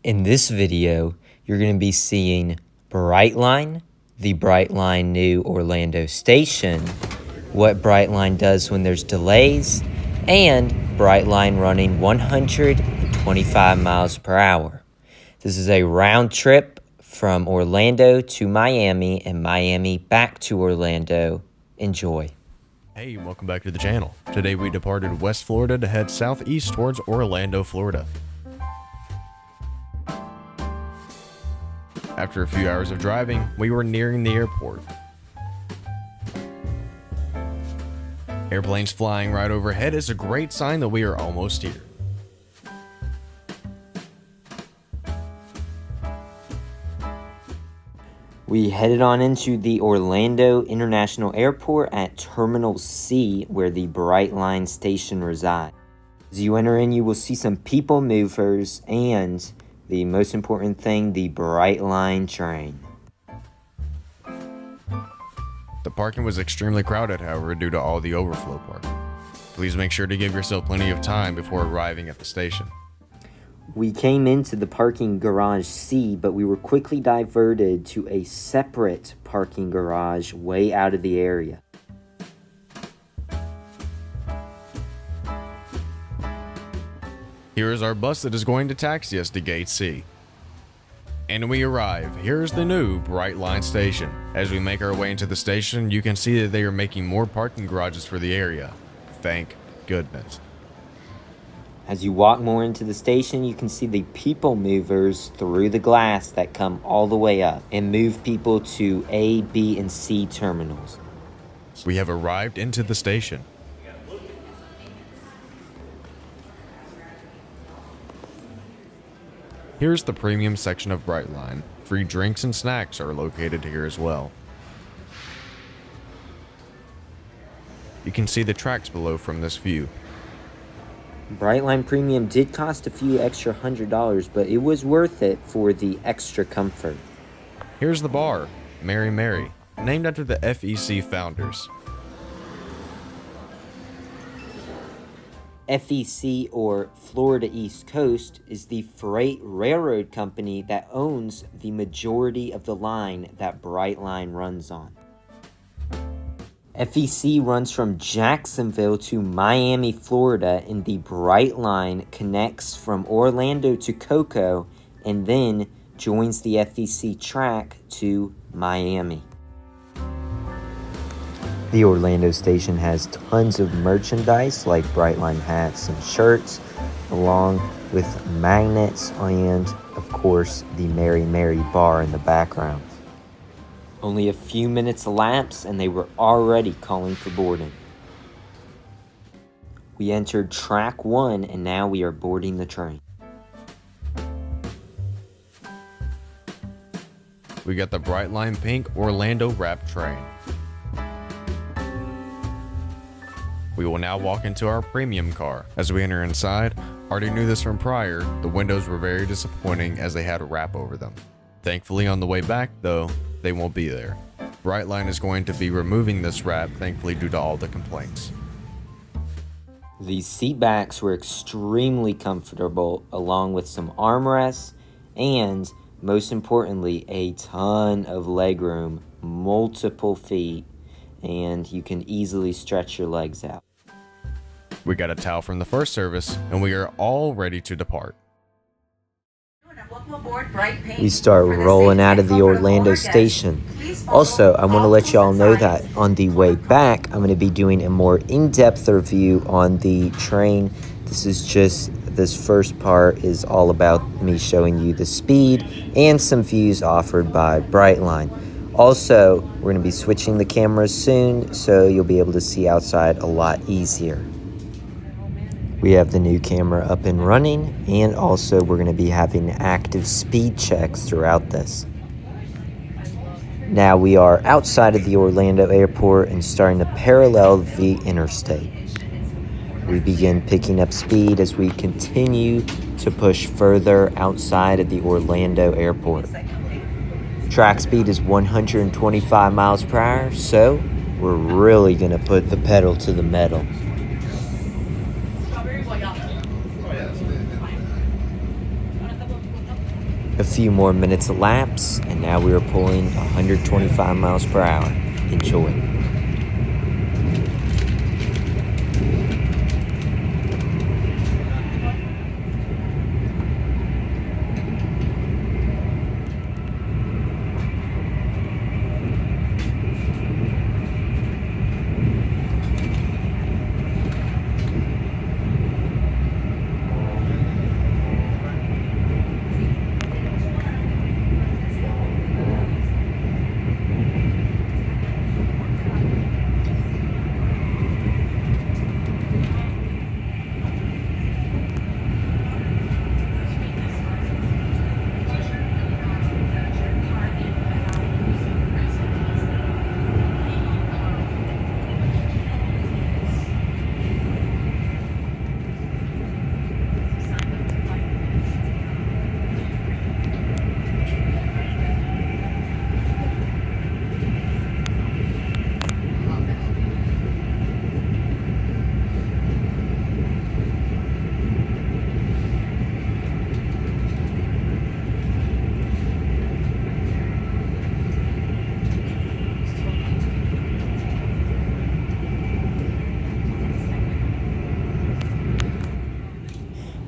In this video, you're going to be seeing Brightline, the Brightline new Orlando station, what Brightline does when there's delays, and Brightline running 125 miles per hour. This is a round trip from Orlando to Miami and Miami back to Orlando. Enjoy. Hey, welcome back to the channel. Today we departed West Florida to head southeast towards Orlando, Florida. After a few hours of driving, we were nearing the airport. Airplanes flying right overhead is a great sign that we are almost here. We headed on into the Orlando International Airport at Terminal C, where the Brightline station resides. As you enter in, you will see some people movers and, the most important thing, the Brightline train. The parking was extremely crowded, however, due to all the overflow parking. Please make sure to give yourself plenty of time before arriving at the station. We came into the parking garage C, but we were quickly diverted to a separate parking garage way out of the area. Here is our bus that is going to taxi us to Gate C. And we arrive. Here's the new Brightline station. As we make our way into the station, you can see that they are making more parking garages for the area. Thank goodness. As you walk more into the station, you can see the people movers through the glass that come all the way up and move people to A, B, and C terminals. We have arrived into the station. Here's the premium section of Brightline. Free drinks and snacks are located here as well. You can see the tracks below from this view. Brightline Premium did cost a few extra $100, but it was worth it for the extra comfort. Here's the bar, Mary Mary, named after the FEC founders. FEC, or Florida East Coast, is the freight railroad company that owns the majority of the line that Brightline runs on. FEC runs from Jacksonville to Miami, Florida, and the Brightline connects from Orlando to Cocoa and then joins the FEC track to Miami. The Orlando station has tons of merchandise like Brightline hats and shirts, along with magnets and, of course, the Mary Mary bar in the background. Only a few minutes elapsed and they were already calling for boarding. We entered track 1 and now we are boarding the train. We got the Brightline Pink Orlando Wrap train. We will now walk into our premium car. As we enter inside, already knew this from prior, the windows were very disappointing as they had a wrap over them. Thankfully on the way back though, they won't be there. Brightline is going to be removing this wrap, thankfully due to all the complaints. These seat backs were extremely comfortable, along with some armrests and, most importantly, a ton of legroom, multiple feet, and you can easily stretch your legs out. We got a towel from the first service, and we are all ready to depart. We start rolling out of the Orlando station. Also, I want to let y'all know that on the way back, I'm going to be doing a more in-depth review on the train. This first part is all about me showing you the speed and some views offered by Brightline. Also, we're going to be switching the cameras soon, so you'll be able to see outside a lot easier. We have the new camera up and running, and also we're going to be having active speed checks throughout this. Now we are outside of the Orlando airport and starting to parallel the interstate. We begin picking up speed as we continue to push further outside of the Orlando airport. Track speed is 125 miles per hour, so we're really going to put the pedal to the metal. A few more minutes elapse, and now we are pulling 125 miles per hour. Enjoy.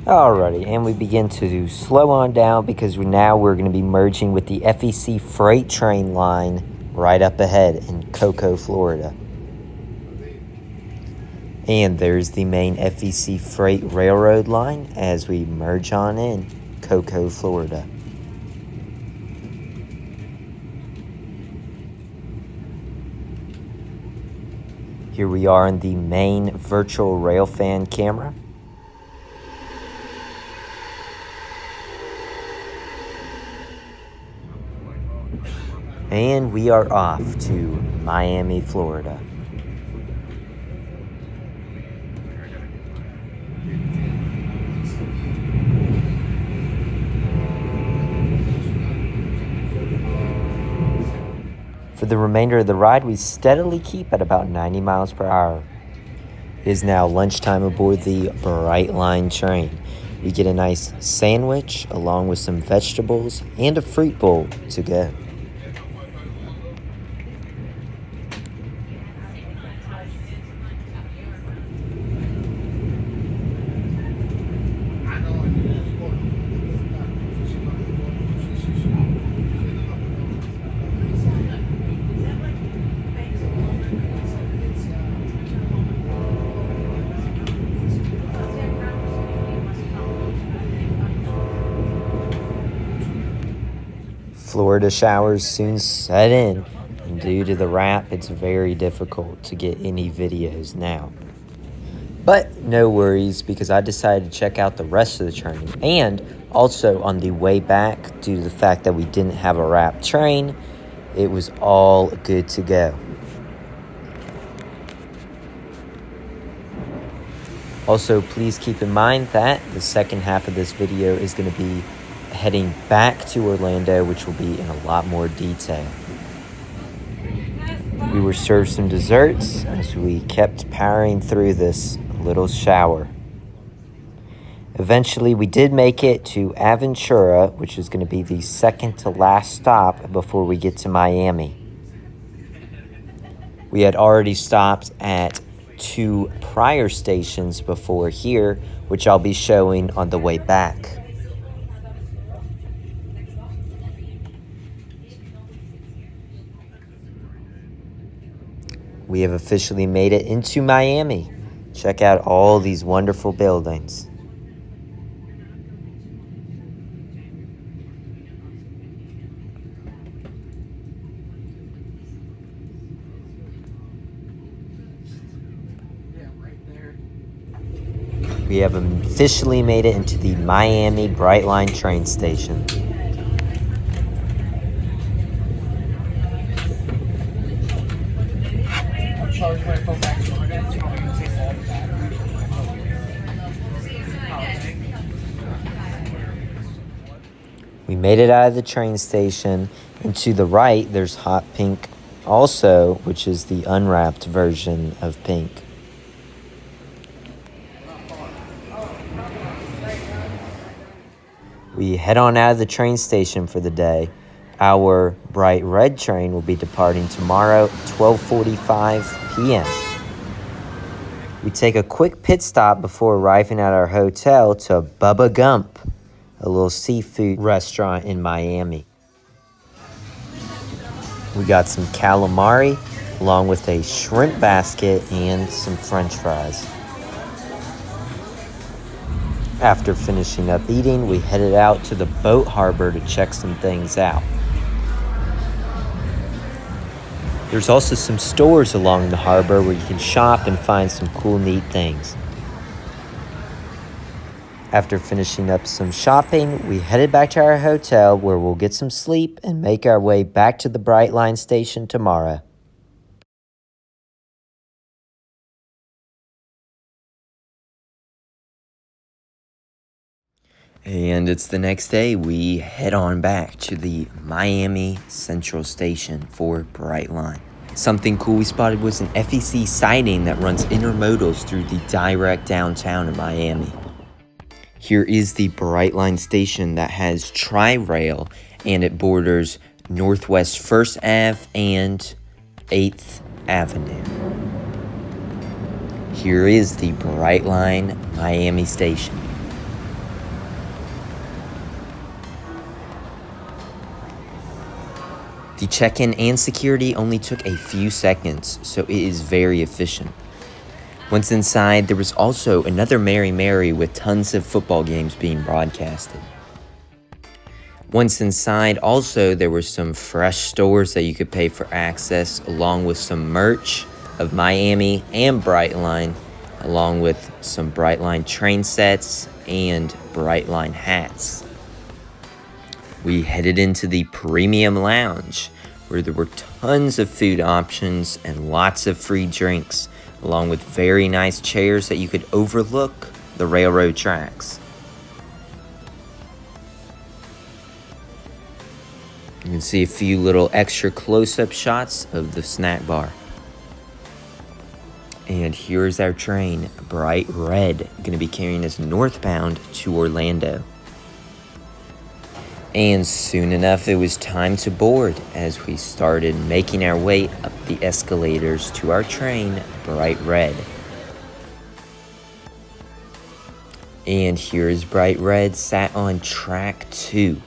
Alrighty, and we begin to slow on down because we're going to be merging with the FEC freight train line right up ahead in Cocoa, Florida. And there's the main FEC freight railroad line as we merge on in Cocoa, Florida. Here we are on the main virtual Railfan camera. And we are off to Miami, Florida. For the remainder of the ride, we steadily keep at about 90 miles per hour. It is now lunchtime aboard the Brightline train. We get a nice sandwich along with some vegetables and a fruit bowl to go. Florida showers soon set in, and due to the wrap, it's very difficult to get any videos now. But no worries, because I decided to check out the rest of the train. And also on the way back, due to the fact that we didn't have a wrap train, it was all good to go. Also, please keep in mind that the second half of this video is going to be heading back to Orlando, which will be in a lot more detail. We were served some desserts as we kept powering through this little shower. Eventually, we did make it to Aventura, which is going to be the second to last stop before we get to Miami. We had already stopped at 2 prior stations before here, which I'll be showing on the way back. We have officially made it into Miami. Check out all these wonderful buildings. We have officially made it into the Miami Brightline train station. Charge my phone back so we're going to take all the batteries. We made it out of the train station, and to the right there's Hot Pink also, which is the unwrapped version of Pink. We head on out of the train station for the day. Our bright red train will be departing tomorrow at 12:45 p.m. We take a quick pit stop before arriving at our hotel to Bubba Gump, a little seafood restaurant in Miami. We got some calamari along with a shrimp basket and some french fries. After finishing up eating, we headed out to the boat harbor to check some things out. There's also some stores along the harbor where you can shop and find some cool, neat things. After finishing up some shopping, we headed back to our hotel where we'll get some sleep and make our way back to the Brightline station tomorrow. And it's the next day. We head on back to the Miami Central Station for Brightline. Something cool we spotted was an FEC siding that runs intermodals through the direct downtown of Miami. Here is the Brightline station that has Tri-Rail, and it borders Northwest 1st Ave and 8th Avenue. Here is the Brightline Miami station. The check-in and security only took a few seconds, so it is very efficient. Once inside, there was also another Mary Mary with tons of football games being broadcasted. Once inside, also, there were some fresh stores that you could pay for access, along with some merch of Miami and Brightline, along with some Brightline train sets and Brightline hats. We headed into the Premium Lounge, where there were tons of food options and lots of free drinks, along with very nice chairs that you could overlook the railroad tracks. You can see a few little extra close-up shots of the snack bar. And here's our train, bright red, going to be carrying us northbound to Orlando. And soon enough, it was time to board as we started making our way up the escalators to our train, Bright Red. And here is Bright Red sat on track 2.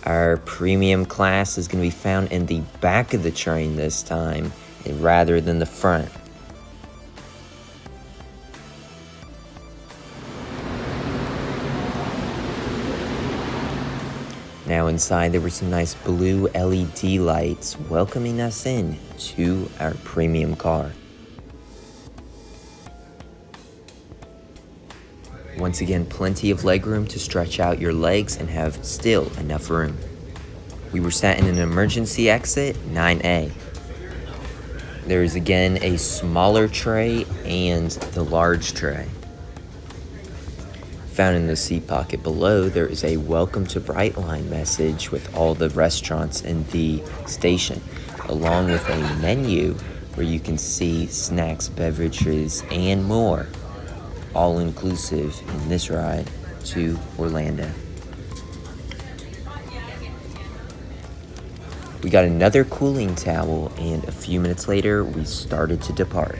Our premium class is going to be found in the back of the train this time, rather than the front. Now inside, there were some nice blue LED lights welcoming us in to our premium car. Once again, plenty of legroom to stretch out your legs and have still enough room. We were sat in an emergency exit, 9A. There is again a smaller tray and the large tray. Found in the seat pocket below, there is a welcome to Brightline message with all the restaurants in the station, along with a menu where you can see snacks, beverages, and more, all inclusive in this ride to Orlando. We got another cooling towel, and a few minutes later, we started to depart.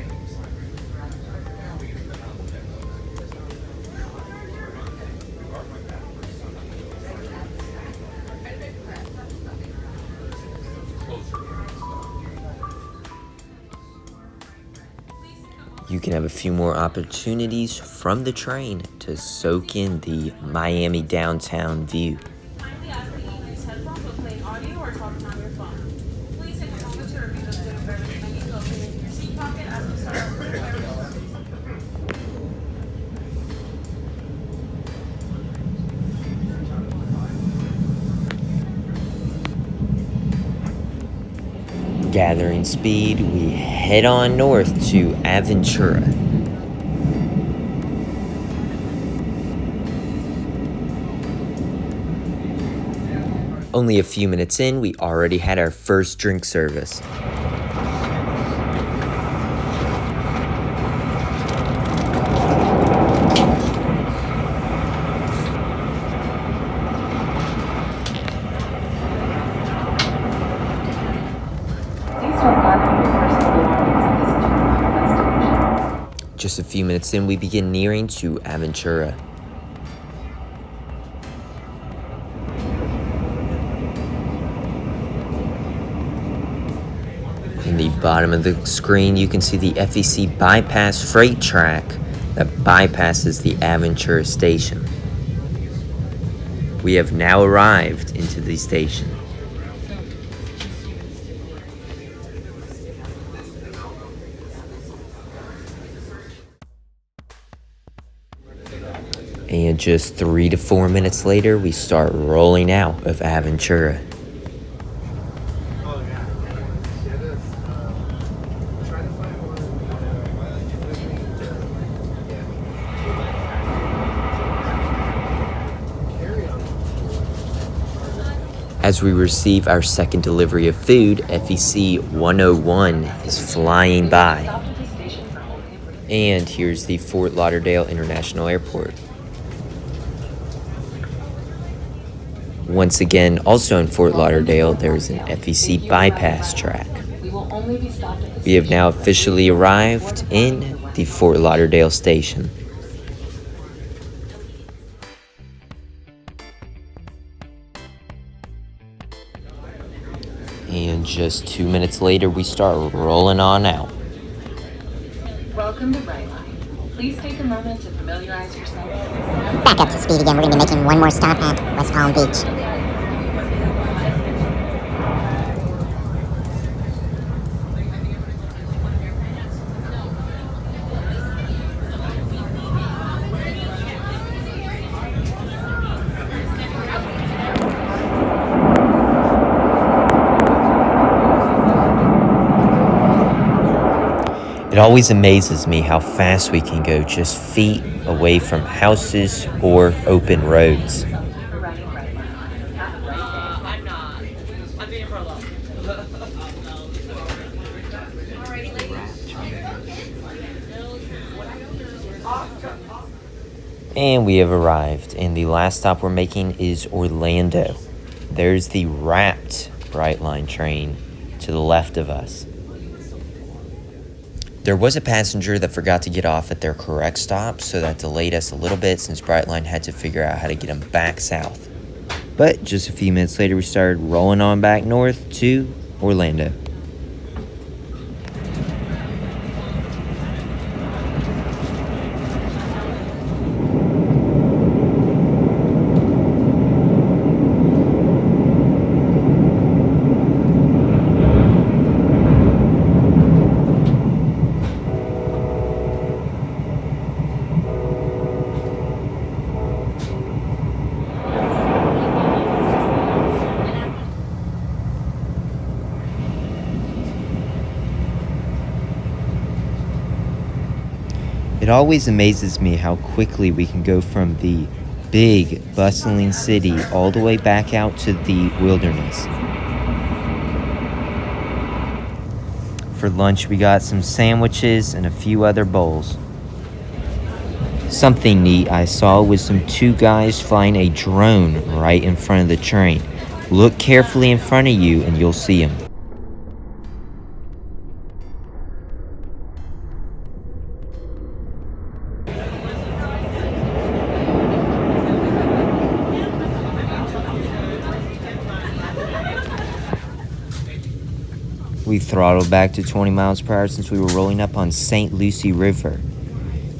You can have a few more opportunities from the train to soak in the Miami downtown view. Kindly ask that you use headphones when playing audio or talking on your phone. Please take a moment to review the food and beverage menu located in your seat pocket as we start our first area. Gathering speed, we head on north to Aventura. Only a few minutes in, we already had our first drink service. Just a few minutes in, we begin nearing to Aventura. In the bottom of the screen, you can see the FEC bypass freight track that bypasses the Aventura station. We have now arrived into the station. And just 3 to 4 minutes later, we start rolling out of Aventura. As we receive our second delivery of food, FEC 101 is flying by. And here's the Fort Lauderdale International Airport. Once again, also in Fort Lauderdale, there is an FEC bypass track. We have now officially arrived in the Fort Lauderdale station. And just 2 minutes later, we start rolling on out. Welcome to Brightline. Please take a moment to familiarize yourself. Back up to speed again. We're going to be making one more stop at West Palm Beach. It always amazes me how fast we can go just feet away from houses or open roads. And we have arrived, and the last stop we're making is Orlando. There's the wrapped Brightline train to the left of us. There was a passenger that forgot to get off at their correct stop, so that delayed us a little bit since Brightline had to figure out how to get them back south. But just a few minutes later, we started rolling on back north to Orlando. It always amazes me how quickly we can go from the big, bustling city all the way back out to the wilderness. For lunch, we got some sandwiches and a few other bowls. Something neat I saw was some two guys flying a drone right in front of the train. Look carefully in front of you and you'll see them. We throttled back to 20 miles per hour since we were rolling up on St. Lucie River.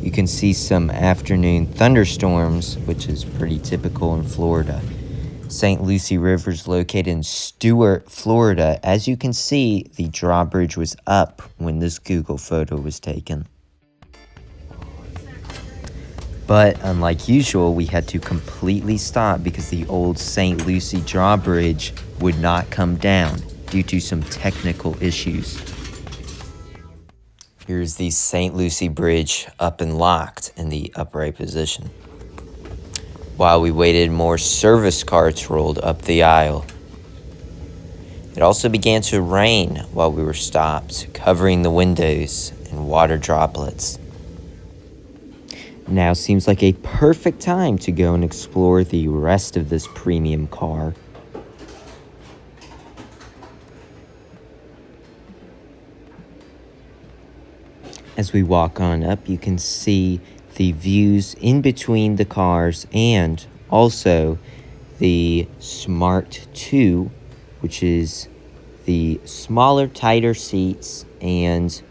You can see some afternoon thunderstorms, which is pretty typical in Florida. St. Lucie River is located in Stuart, Florida. As you can see, the drawbridge was up when this Google photo was taken. But unlike usual, we had to completely stop because the old St. Lucie drawbridge would not come down due to some technical issues. Here's the St. Lucie Bridge up and locked in the upright position. While we waited, more service carts rolled up the aisle. It also began to rain while we were stopped, covering the windows in water droplets. Now seems like a perfect time to go and explore the rest of this premium car. As we walk on up, you can see the views in between the cars and also the Smart 2, which is the smaller, tighter seats and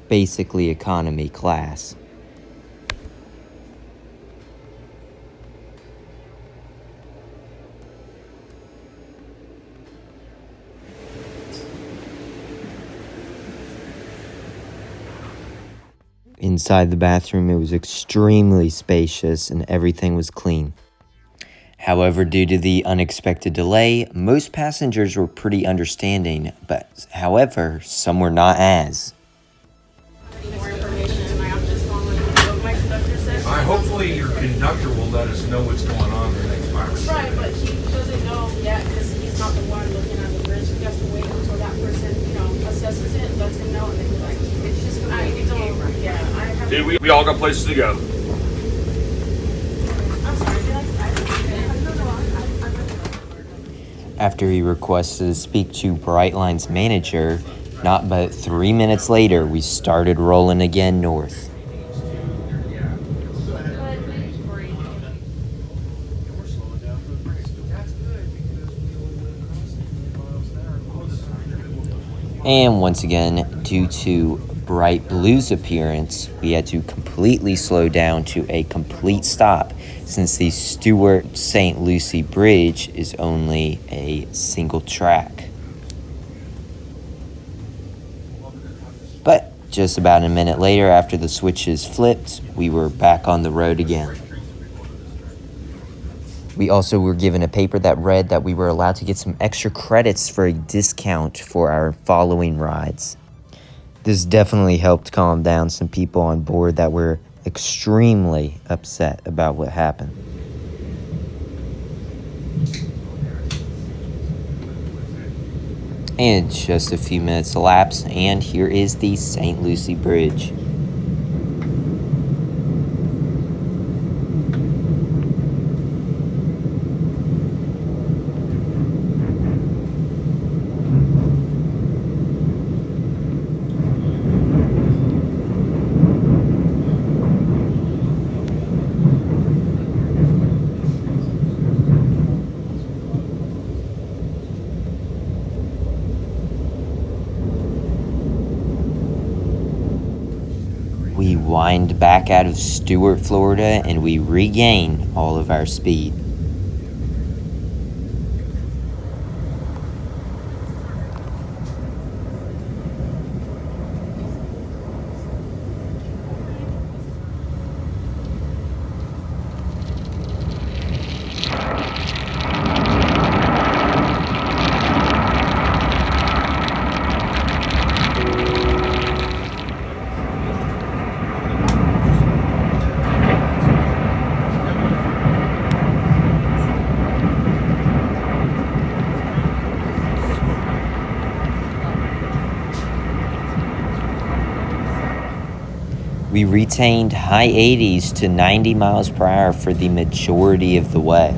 basically economy class. Inside the bathroom, it was extremely spacious and everything was clean. However, due to the unexpected delay, most passengers were pretty understanding, but however, some were not as. More information. I'm just following what my conductor said. Hopefully your conductor will let us know what's going on the next 5 or 6 Right, but he doesn't know yet because he's not the one looking at the bridge. He has to wait until that person, assesses it, lets him know, and then he's like, it's just gonna be a game, right? Yeah, I have. Dude, we all got places to go. I'm sorry, did I After he requested to speak to Brightline's manager, not but 3 minutes later, we started rolling again north. And once again, due to Bright Blue's appearance, we had to completely slow down to a complete stop since the Stuart St. Lucie Bridge is only a single track. But just about a minute later, after the switches flipped, we were back on the road again. We also were given a paper that read that we were allowed to get some extra credits for a discount for our following rides. This definitely helped calm down some people on board that were extremely upset about what happened. And just a few minutes elapsed, and here is the St. Lucie Bridge. We wind back out of Stuart, Florida, and we regain all of our speed. We retained high 80s to 90 miles per hour for the majority of the way.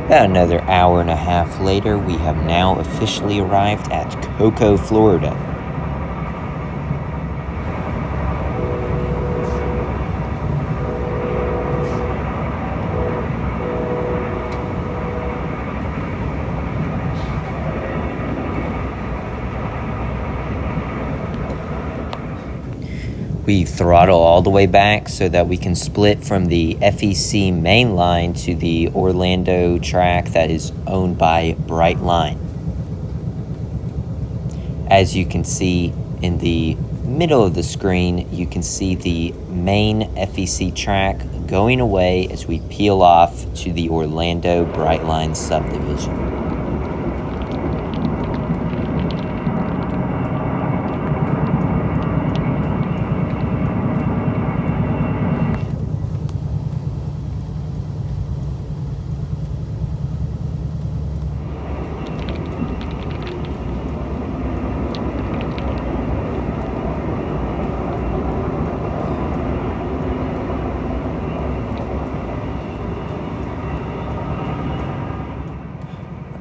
About another hour and a half later, we have now officially arrived at Cocoa, Florida. We throttle all the way back so that we can split from the FEC main line to the Orlando track that is owned by Brightline. As you can see in the middle of the screen, you can see the main FEC track going away as we peel off to the Orlando Brightline subdivision.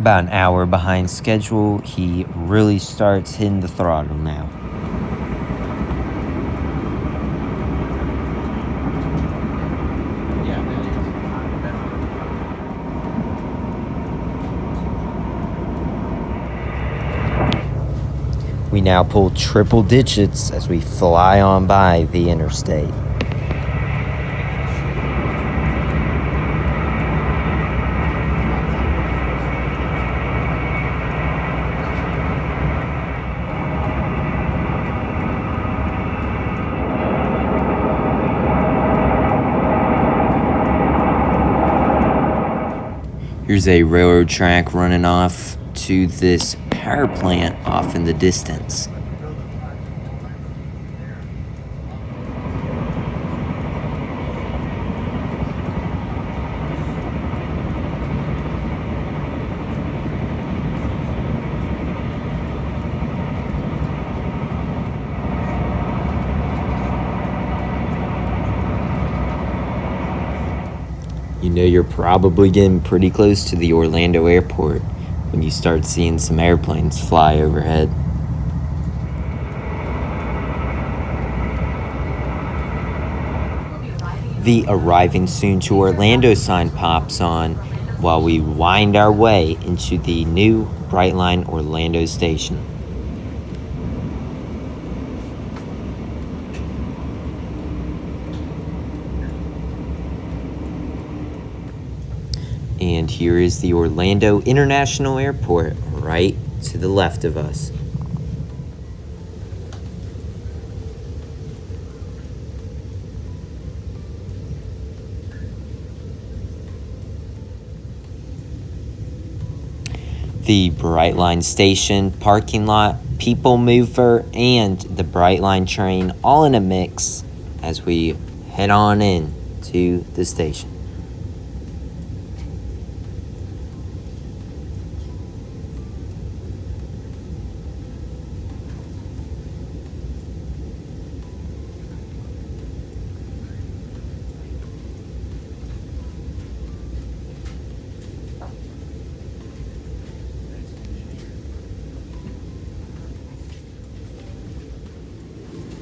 About an hour behind schedule, he really starts hitting the throttle now. We now pull triple digits as we fly on by the interstate. Here's a railroad track running off to this power plant off in the distance. You know you're probably getting pretty close to the Orlando airport when you start seeing some airplanes fly overhead. The arriving soon to Orlando sign pops on while we wind our way into the new Brightline Orlando station. And here is the Orlando International Airport right to the left of us. The Brightline station, parking lot, people mover, and the Brightline train all in a mix as we head on in to the station.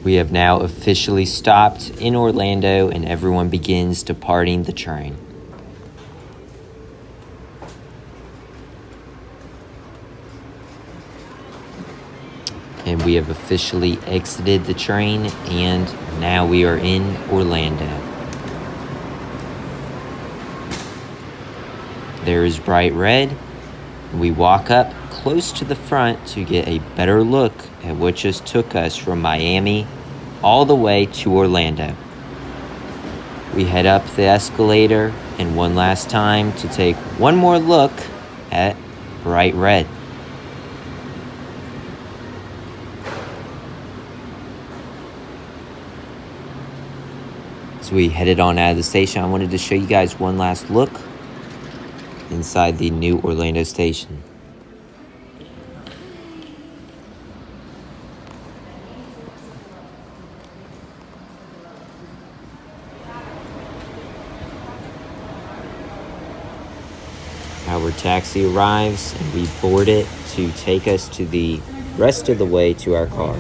We have now officially stopped in Orlando and everyone begins departing the train. And we have officially exited the train and now we are in Orlando. There is bright red. We walk up close to the front to get a better look at what just took us from Miami all the way to Orlando. We head up the escalator and one last time to take one more look at bright red. So we headed on out of the station. I wanted to show you guys one last look inside the new Orlando station. Our taxi arrives and we board it to take us to the rest of the way to our car.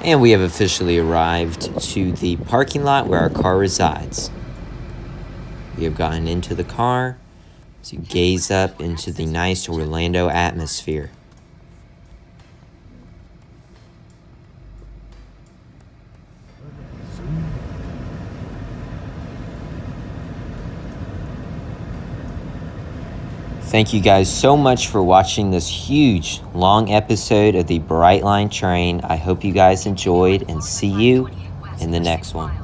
And we have officially arrived to the parking lot where our car resides. We have gotten into the car to gaze up into the nice Orlando atmosphere. Thank you guys so much for watching this huge, long episode of the Brightline train. I hope you guys enjoyed and see you in the next one.